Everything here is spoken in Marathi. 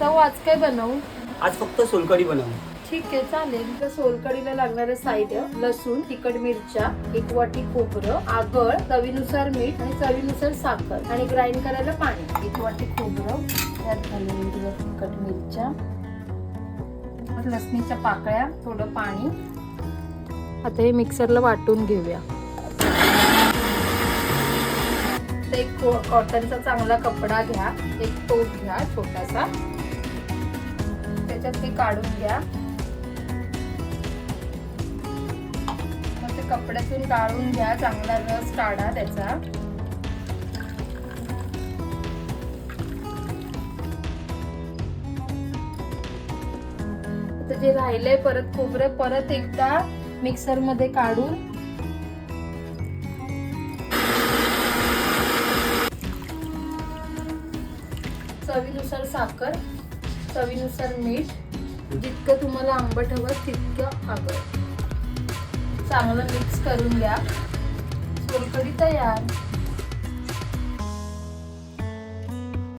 चव आज काय बनवू? आज फक्त सोलकढी बनवू. ठीक आहे चालेल. तर सोलकढीला लागणारे साहित्य: लसूण, तिखट मिरच्या, 1 वाटी खोबरं, आगळ, चवीनुसार मीठ आणि चवीनुसार साखर आणि ग्राइंड करायला पाणी. 1 वाटी खोबरं, त्यात घालून तिखट मिरच्या, लसणीच्या पाकळ्या, थोडं पाणी. आता हे मिक्सरला वाटून घेऊया. एक कॉटनचा चांगला कपडा घ्या, एक टोप घ्या छोटासा, त्याच्यात हे काढून घ्या. मग ते कपड्यातून काढून घ्या, चांगला रस काढा त्याचा. आता जे राहिलंय परत खोबरं परत एकदा मिक्सर मध्ये काढून चवीनुसार साखर, चवीनुसार मीठ, जितकं तुम्हाला आंबट हवं तितकं आगळ, चांगलं मिक्स करून घ्या. सोलकढी तयार.